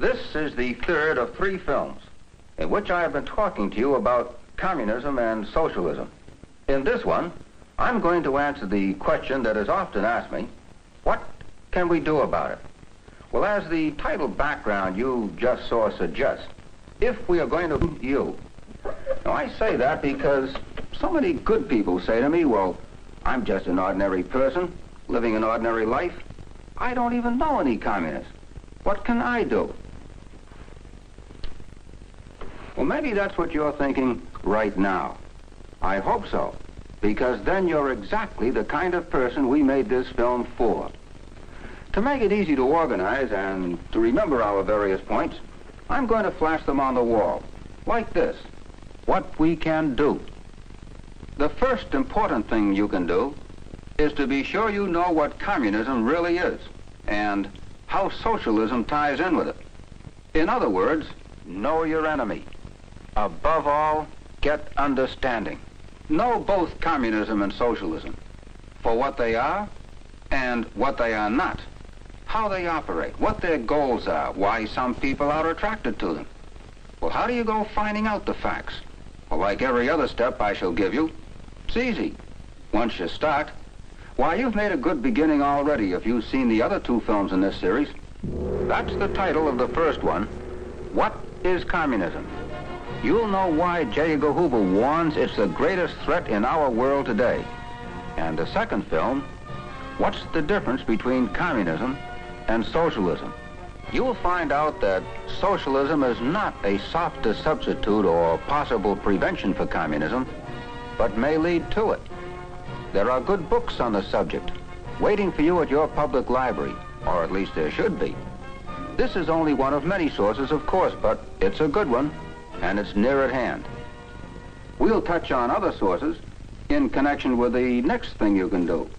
This is the third of 3 films in which I have been talking to you about communism and socialism. In this one, I'm going to answer the question that is often asked me, what can we do about it? Well, as the title background you just saw suggests, if we are going to you. Now, I say that because so many good people say to me, well, I'm just an ordinary person, living an ordinary life. I don't even know any communists. What can I do? Well, maybe that's what you're thinking right now. I hope so, because then you're exactly the kind of person we made this film for. To make it easy to organize and to remember our various points, I'm going to flash them on the wall, like this. What we can do. The first important thing you can do is to be sure you know what communism really is and how socialism ties in with it. In other words, know your enemy. Above all, get understanding. Know both communism and socialism for what they are and what they are not, how they operate, what their goals are, why some people are attracted to them. Well, how do you go finding out the facts? Well, like every other step I shall give you, it's easy. Once you start, why, you've made a good beginning already if you've seen the other 2 films in this series. That's the title of the first one, What is Communism? You'll know why J. Edgar Hoover warns it's the greatest threat in our world today. And the second film, What's the difference between communism and socialism? You'll find out that socialism is not a softer substitute or possible prevention for communism, but may lead to it. There are good books on the subject, waiting for you at your public library, or at least there should be. This is only one of many sources, of course, but it's a good one, and it's near at hand. We'll touch on other sources in connection with the next thing you can do,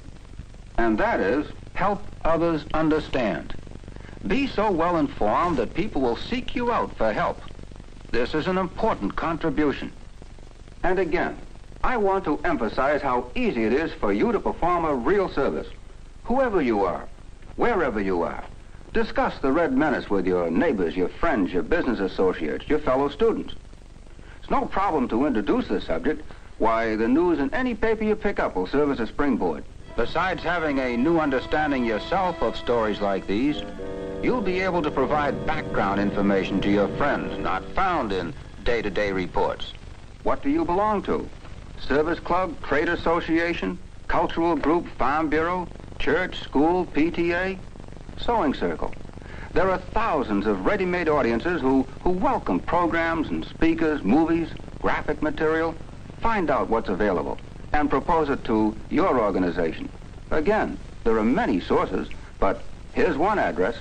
and that is help others understand. Be so well informed that people will seek you out for help. This is an important contribution. And again, I want to emphasize how easy it is for you to perform a real service. Whoever you are, wherever you are, discuss the Red Menace with your neighbors, your friends, your business associates, your fellow students. It's no problem to introduce the subject. Why, the news in any paper you pick up will serve as a springboard. Besides having a new understanding yourself of stories like these, you'll be able to provide background information to your friends not found in day-to-day reports. What do you belong to? Service club, trade association, cultural group, farm bureau, church, school, PTA, sewing circle. There are thousands of ready-made audiences who welcome programs and speakers, movies, graphic material. Find out what's available and propose it to your organization. Again, there are many sources, but here's one address.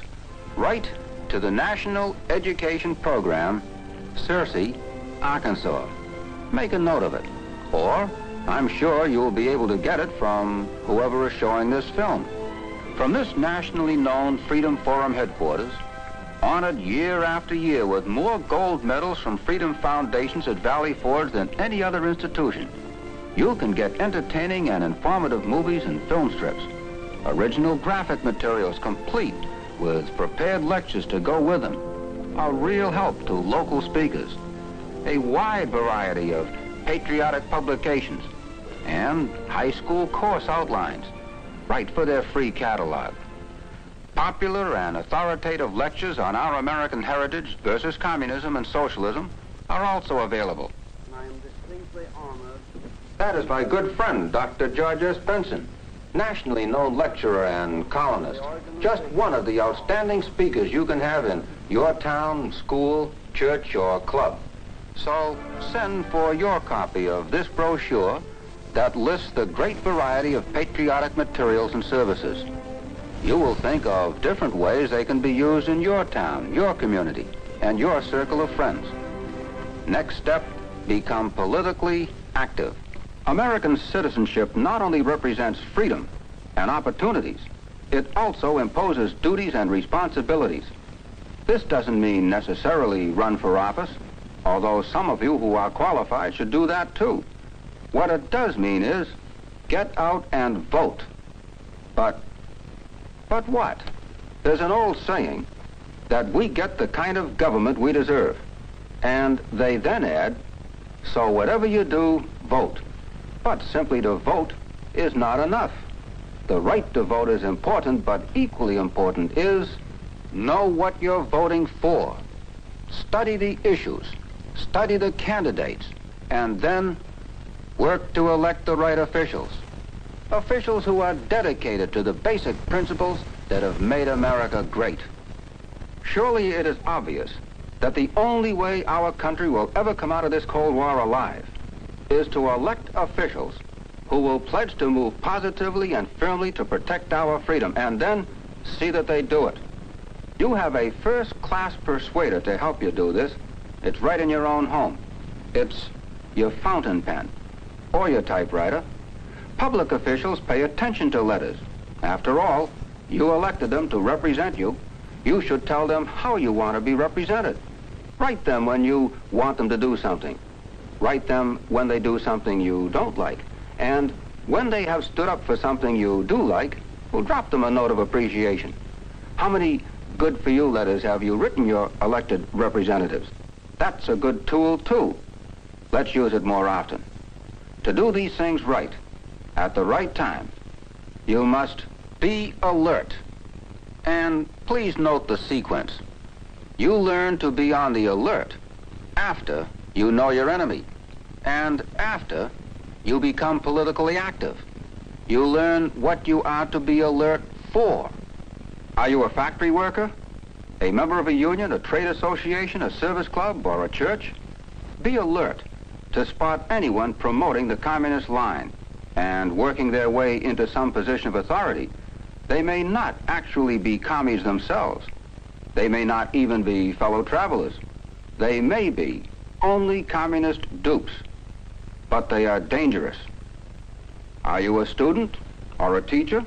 Write to the National Education Program, Searcy, Arkansas. Make a note of it. Or, I'm sure you'll be able to get it from whoever is showing this film. From this nationally known Freedom Forum headquarters, honored year after year with more gold medals from Freedom Foundations at Valley Forge than any other institution, you can get entertaining and informative movies and film strips, original graphic materials complete with prepared lectures to go with them, a real help to local speakers, a wide variety of patriotic publications, and high school course outlines, right for their free catalog. Popular and authoritative lectures on our American heritage versus communism and socialism are also available. I am distinctly honored. That is my good friend, Dr. George S. Benson, nationally known lecturer and columnist. Just one of the outstanding speakers you can have in your town, school, church, or club. So send for your copy of this brochure that lists the great variety of patriotic materials and services. You will think of different ways they can be used in your town, your community, and your circle of friends. Next step, become politically active. American citizenship not only represents freedom and opportunities, it also imposes duties and responsibilities. This doesn't mean necessarily run for office, although some of you who are qualified should do that too. What it does mean is get out and vote. But what? There's an old saying that we get the kind of government we deserve. And they then add, so whatever you do, vote. But simply to vote is not enough. The right to vote is important, but equally important is know what you're voting for. Study the issues, study the candidates, and then work to elect the right officials. Officials who are dedicated to the basic principles that have made America great. Surely it is obvious that the only way our country will ever come out of this Cold War alive is to elect officials who will pledge to move positively and firmly to protect our freedom, and then see that they do it. You have a first-class persuader to help you do this. It's right in your own home. It's your fountain pen or your typewriter. Public officials pay attention to letters. After all, you elected them to represent you. You should tell them how you want to be represented. Write them when you want them to do something. Write them when they do something you don't like. And when they have stood up for something you do like, well, drop them a note of appreciation. How many good-for-you letters have you written your elected representatives? That's a good tool, too. Let's use it more often. To do these things right, at the right time, you must be alert. And please note the sequence. You learn to be on the alert after you know your enemy, and after you become politically active. You learn what you are to be alert for. Are you a factory worker? A member of a union, a trade association, a service club, or a church? Be alert to spot anyone promoting the communist line and working their way into some position of authority. They may not actually be commies themselves. They may not even be fellow travelers. They may be only communist dupes, but they are dangerous. Are you a student or a teacher?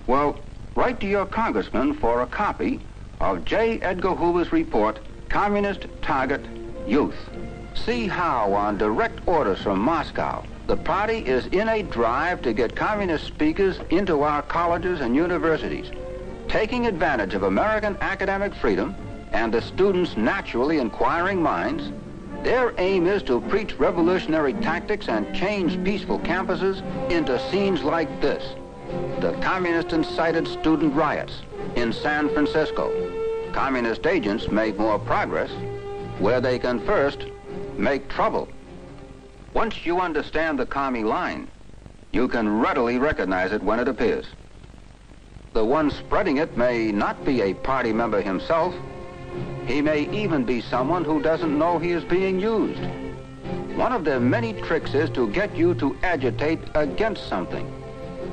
Well, write to your congressman for a copy of J. Edgar Hoover's report, Communist Target Youth. See how, on direct orders from Moscow, the party is in a drive to get communist speakers into our colleges and universities, taking advantage of American academic freedom and the students' naturally inquiring minds. Their aim is to preach revolutionary tactics and change peaceful campuses into scenes like this. The communist-incited student riots in San Francisco. Communist agents make more progress where they can first make trouble. Once you understand the commie line, you can readily recognize it when it appears. The one spreading it may not be a party member himself. He may even be someone who doesn't know he is being used. One of their many tricks is to get you to agitate against something.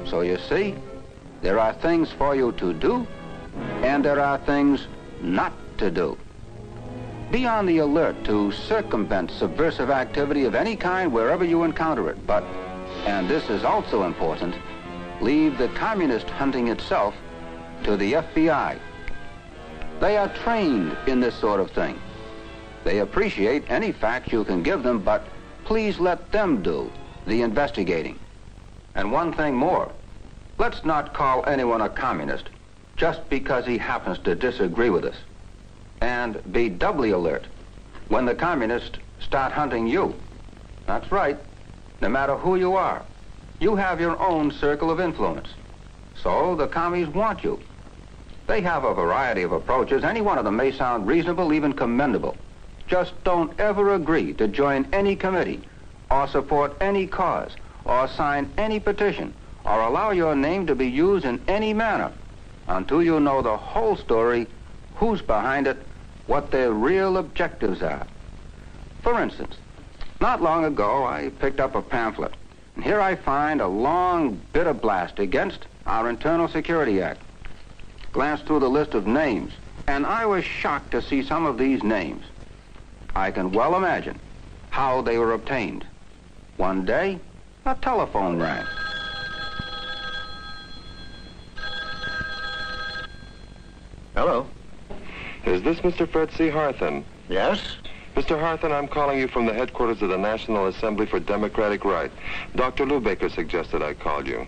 So you see, there are things for you to do, and there are things not to do. Be on the alert to circumvent subversive activity of any kind wherever you encounter it, but, and this is also important, leave the communist hunting itself to the FBI. They are trained in this sort of thing. They appreciate any facts you can give them, but please let them do the investigating. And one thing more, let's not call anyone a communist just because he happens to disagree with us. And be doubly alert when the communists start hunting you. That's right. No matter who you are, you have your own circle of influence. So the commies want you. They have a variety of approaches. Any one of them may sound reasonable, even commendable. Just don't ever agree to join any committee, or support any cause, or sign any petition, or allow your name to be used in any manner until you know the whole story, who's behind it, what their real objectives are. For instance, not long ago, I picked up a pamphlet, and here I find a long bitter blast against our Internal Security Act. Glanced through the list of names, and I was shocked to see some of these names. I can well imagine how they were obtained. One day, a telephone rang. Hello. Is this Mr. Fred C. Harthen? Yes? Mr. Harthen, I'm calling you from the headquarters of the National Assembly for Democratic Right. Dr. Lubaker suggested I call you.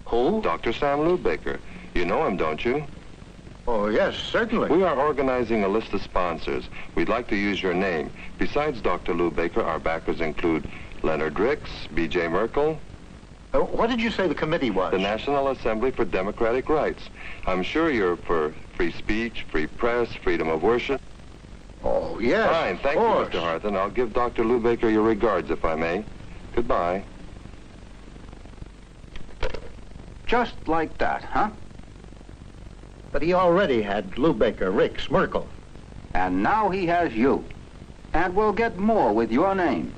Who? Dr. Sam Lubaker. You know him, don't you? Oh, yes, certainly. We are organizing a list of sponsors. We'd like to use your name. Besides Dr. Lou Baker, our backers include Leonard Ricks, B.J. Merkel. What did you say the committee was? The National Assembly for Democratic Rights. I'm sure you're for free speech, free press, freedom of worship. Oh, yes. Fine. Thank you, Mr. Harthen. I'll give Dr. Lou Baker your regards, if I may. Goodbye. Just like that, huh? But he already had Lou Baker, Ricks, Merkel. And now he has you. And will get more with your name.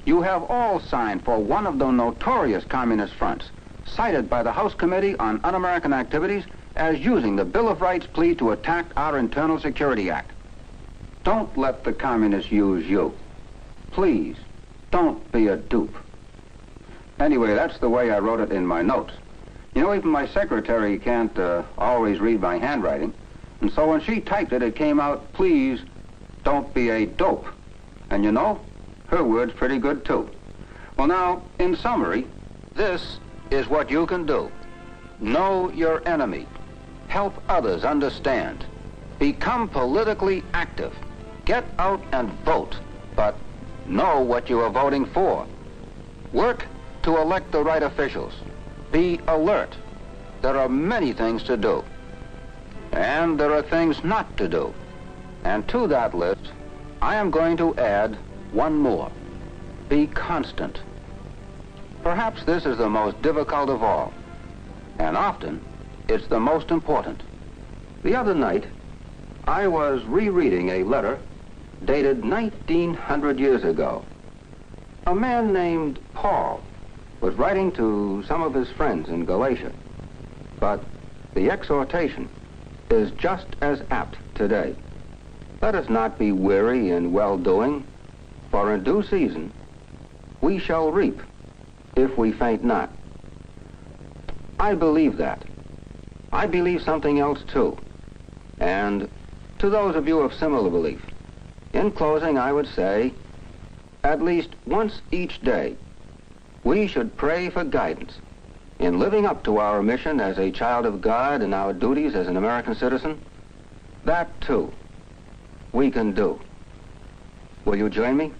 You have all signed for one of the notorious communist fronts, cited by the House Committee on Un-American Activities as using the Bill of Rights plea to attack our Internal Security Act. Don't let the communists use you. Please, don't be a dupe. Anyway, that's the way I wrote it in my notes. You know, even my secretary can't always read my handwriting. And so when she typed it, it came out, please, don't be a dope. And you know, her word's pretty good, too. Well, now, in summary, this is what you can do. Know your enemy. Help others understand. Become politically active. Get out and vote, but know what you are voting for. Work to elect the right officials. Be alert. There are many things to do. And there are things not to do. And to that list, I am going to add one more. Be constant. Perhaps this is the most difficult of all. And often, it's the most important. The other night, I was rereading a letter dated 1900 years ago. A man named Paul was writing to some of his friends in Galatia. But the exhortation is just as apt today. Let us not be weary in well-doing, for in due season we shall reap if we faint not. I believe that. I believe something else too. And to those of you of similar belief, in closing I would say, at least once each day, we should pray for guidance in living up to our mission as a child of God and our duties as an American citizen. That too, we can do. Will you join me?